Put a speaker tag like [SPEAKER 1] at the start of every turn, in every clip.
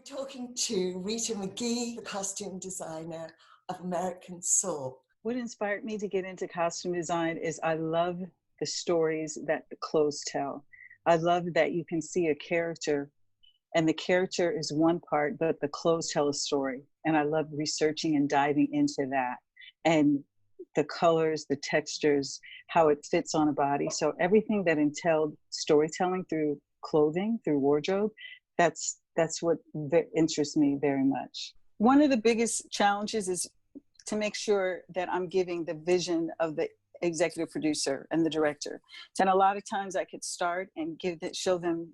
[SPEAKER 1] Talking to Rita McGhee, the costume designer of American Soul.
[SPEAKER 2] What inspired me to get into costume design is I love the stories that the clothes tell. I love that you can see a character and the character is one part, but the clothes tell a story. And I love researching and diving into that. And the colors, the textures, how it fits on a body. So everything that entailed storytelling through clothing, through wardrobe, that's what interests me very much. One of the biggest challenges is to make sure that I'm giving the vision of the executive producer and the director. And a lot of times I could start and show them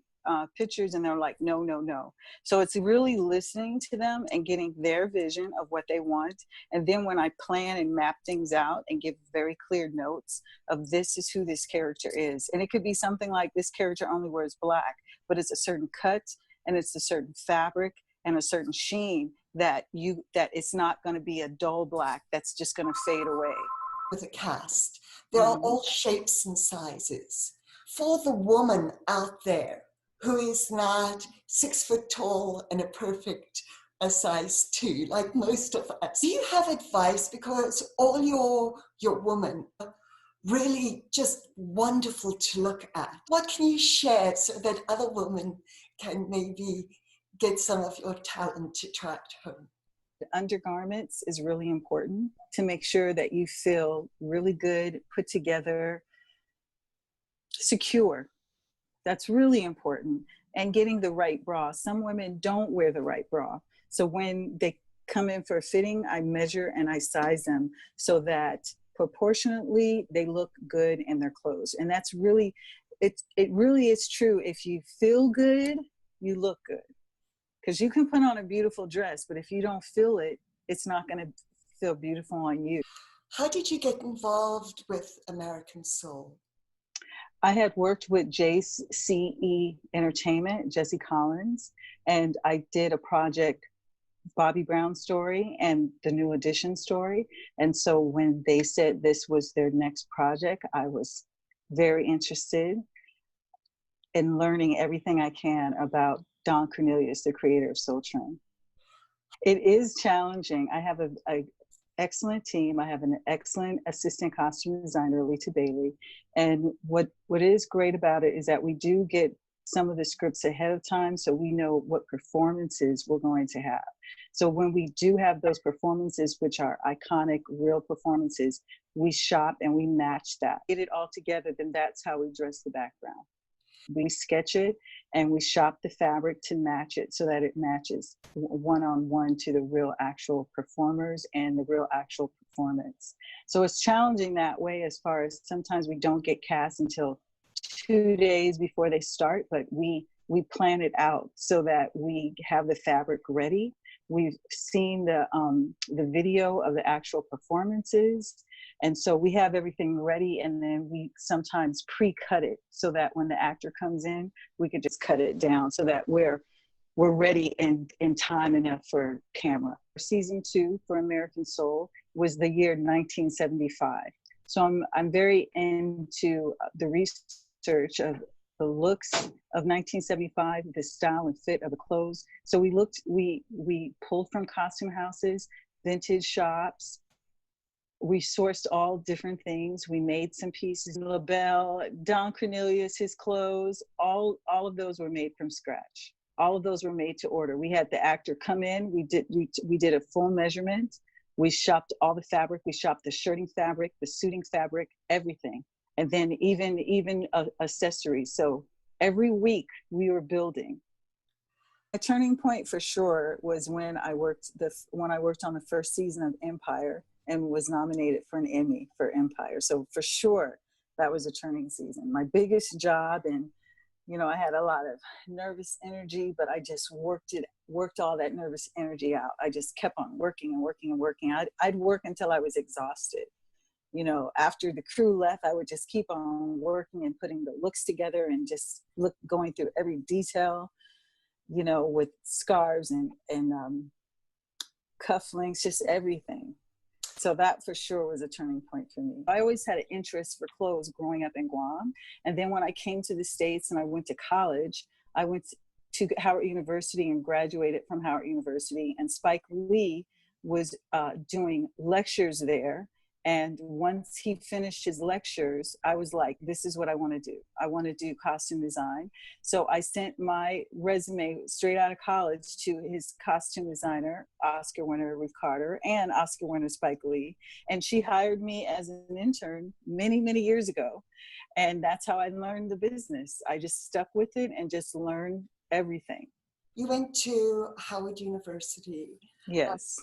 [SPEAKER 2] pictures and they're like, no, no, no. So it's really listening to them and getting their vision of what they want. And then when I plan and map things out and give very clear notes of this is who this character is. And it could be something like this character only wears black, but it's a certain cut and it's a certain fabric and a certain sheen that it's not going to be a dull black that's just going to fade away.
[SPEAKER 1] With a cast, they're all shapes and sizes. For the woman out there who is not 6 foot tall and a perfect size 2, like most of us, do you have advice? Because all your women are really just wonderful to look at. What can you share so that other women can maybe get some of your talent to try at home?
[SPEAKER 2] The undergarments is really important to make sure that you feel really good, put together, secure. That's really important. And getting the right bra. Some women don't wear the right bra. So when they come in for a fitting, I measure and I size them so that proportionately they look good in their clothes. And that's really, it really is true. If you feel good, you look good. Because you can put on a beautiful dress, but if you don't feel it, it's not going to feel beautiful on you.
[SPEAKER 1] How did you get involved with American Soul?
[SPEAKER 2] I had worked with JCE Entertainment, Jesse Collins, and I did a project, Bobby Brown story and the New Edition story. And so when they said this was their next project, I was very interested in learning everything I can about Don Cornelius, the creator of Soul Train. It is challenging. I have an excellent team. I have an excellent assistant costume designer, Rita Bailey. And what is great about it is that we do get some of the scripts ahead of time so we know what performances we're going to have. So when we do have those performances, which are iconic, real performances, we shop and we match that. Get it all together, then that's how we dress the background. We sketch it and we shop the fabric to match it so that it matches one-on-one to the real actual performers and the real actual performance. So it's challenging that way as far as sometimes we don't get cast until 2 days before they start, but we plan it out so that we have the fabric ready. We've seen the video of the actual performances. And so we have everything ready, and then we sometimes pre-cut it so that when the actor comes in, we could just cut it down so that we're ready in time enough for camera. Season 2 for American Soul was the year 1975. So I'm very into the research of the looks of 1975, the style and fit of the clothes. So we pulled from costume houses, vintage shops. We sourced all different things. We made some pieces. LaBelle, Don Cornelius, his clothes, all of those were made from scratch. All of those were made to order. We had the actor come in. We did a full measurement. We shopped all the fabric. We shopped the shirting fabric, the suiting fabric, everything. And then even accessories. So every week we were building. A turning point for sure was when I worked on the first season of Empire and was nominated for an Emmy for Empire. So for sure, that was a turning season. My biggest job, and I had a lot of nervous energy, but I just worked all that nervous energy out. I just kept on working and working and working. I'd work until I was exhausted. After the crew left, I would just keep on working and putting the looks together and just going through every detail, with scarves and cufflinks, just everything. So that for sure was a turning point for me. I always had an interest for clothes growing up in Guam. And then when I came to the States and I went to college, I went to Howard University and graduated from Howard University. And Spike Lee was doing lectures there. And once he finished his lectures, I was like, this is what I want to do. I want to do costume design. So I sent my resume straight out of college to his costume designer, Oscar winner Ruth Carter, and Oscar winner Spike Lee. And she hired me as an intern many, many years ago. And that's how I learned the business. I just stuck with it and just learned everything.
[SPEAKER 1] You went to Howard University.
[SPEAKER 2] Yes.